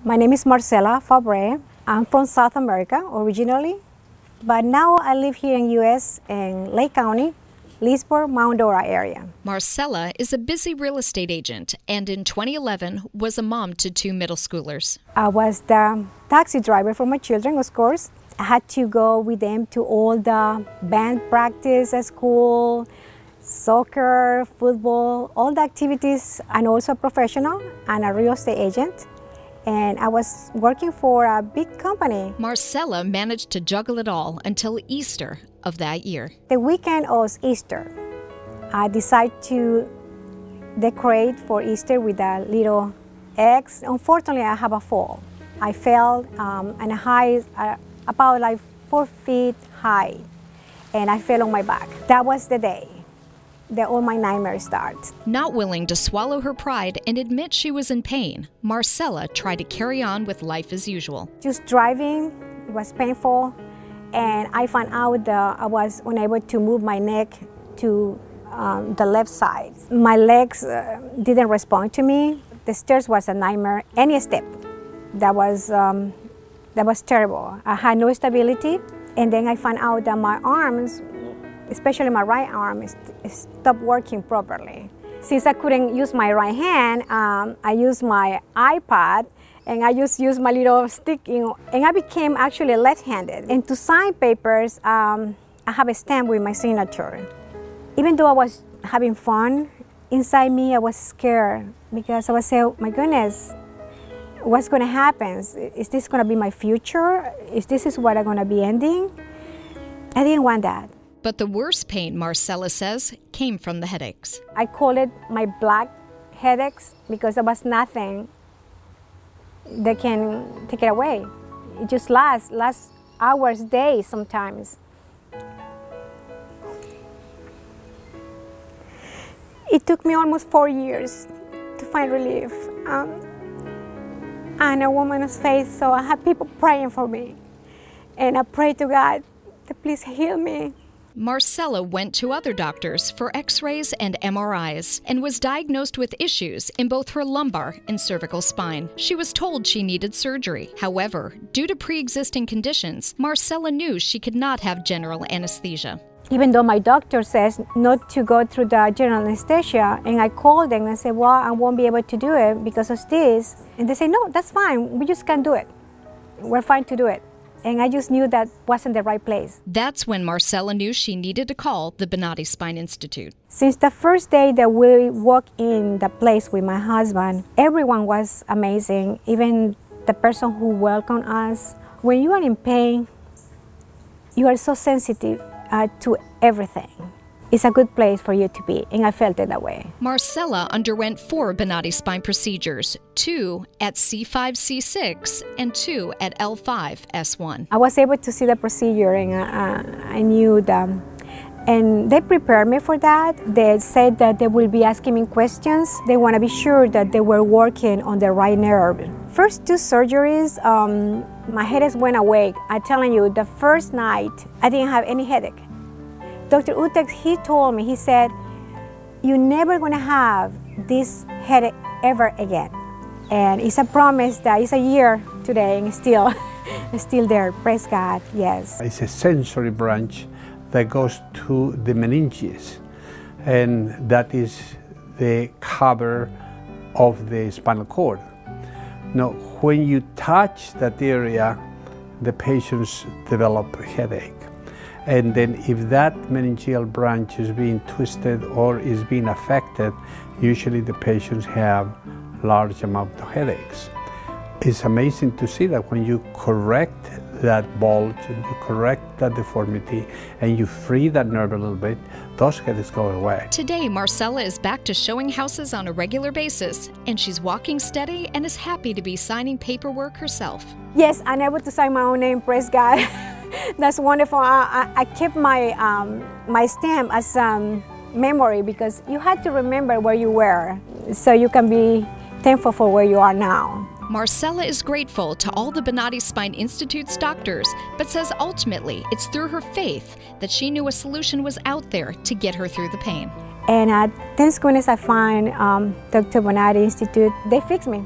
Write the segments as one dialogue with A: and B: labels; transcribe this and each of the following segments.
A: My name is Marsella Fabre. I'm from South America originally, but now I live here in U.S. in Lake County, Leesburg, Mount Dora area.
B: Marsella is a busy real estate agent and in 2011 was a mom to 2 middle schoolers.
A: I was the taxi driver for my children, of course. I had to go with them to all the band practice at school, soccer, football, all the activities. I'm also a professional and a real estate agent. And I was working for a big company.
B: Marsella managed to juggle it all until Easter of that year.
A: The weekend of Easter, I decided to decorate for Easter with a little eggs. Unfortunately, I have a fall. I fell and high, about like 4 feet high, and I fell on my back. That was the day that all my nightmares start.
B: Not willing to swallow her pride and admit she was in pain, Marsella tried to carry on with life as usual.
A: Just driving, it was painful, and I found out that I was unable to move my neck to the left side. My legs didn't respond to me. The stairs was a nightmare. Any step, that was terrible. I had no stability, and then I found out that my arms, especially my right arm, stopped working properly. Since I couldn't use my right hand, I used my iPad, and I just used my little stick, and I became actually left-handed. And to sign papers, I have a stamp with my signature. Even though I was having fun, inside me I was scared because I was saying, oh my goodness, what's going to happen? Is this going to be my future? Is this what I'm going to be ending? I didn't want that.
B: But the worst pain, Marsella says, came from the headaches.
A: I call it my black headaches because there was nothing that can take it away. It just lasts hours, days sometimes. It took me almost 4 years to find relief. And a woman's faith, so I had people praying for me. And I prayed to God to please heal me.
B: Marsella went to other doctors for x-rays and MRIs and was diagnosed with issues in both her lumbar and cervical spine. She was told she needed surgery. However, due to pre-existing conditions, Marsella knew she could not have general anesthesia.
A: Even though my doctor says not to go through the general anesthesia, and I called them and said, well, I won't be able to do it because of this. And they say, no, that's fine, we just can't do it. We're fine to do it. And I just knew that wasn't the right place.
B: That's when Marsella knew she needed to call the Bonati Spine Institute.
A: Since the first day that we walked in the place with my husband, everyone was amazing, even the person who welcomed us. When you are in pain, you are so sensitive to everything. It's a good place for you to be, and I felt it that way.
B: Marsella underwent 4 Bonati spine procedures, 2 at C5, C6, and 2 at L5, S1.
A: I was able to see the procedure, and I knew them. And they prepared me for that. They said that they will be asking me questions. They want to be sure that they were working on the right nerve. First 2 surgeries, my headaches went away. I'm telling you, the first night, I didn't have any headache. Dr. Utex, he told me, he said, you're never going to have this headache ever again. And it's a promise that it's a year today and it's still there. Praise God, yes.
C: It's a sensory branch that goes to the meninges, and that is the cover of the spinal cord. Now, when you touch that area, the patients develop a headache. And then if that meningeal branch is being twisted or is being affected, usually the patients have large amount of headaches. It's amazing to see that when you correct that bulge and you correct that deformity and you free that nerve a little bit, those headaches go away.
B: Today, Marsella is back to showing houses on a regular basis, and she's walking steady and is happy to be signing paperwork herself.
A: Yes, I'm able to sign my own name, praise God. That's wonderful. I kept my, my stamp as memory because you had to remember where you were so you can be thankful for where you are now.
B: Marsella is grateful to all the Bonati Spine Institute's doctors, but says ultimately it's through her faith that she knew a solution was out there to get her through the pain.
A: And thank goodness I find Dr. Bonati Institute, they fixed me.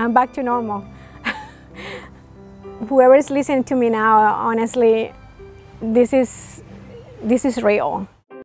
A: I'm back to normal. Whoever is listening to me now, honestly, this is real.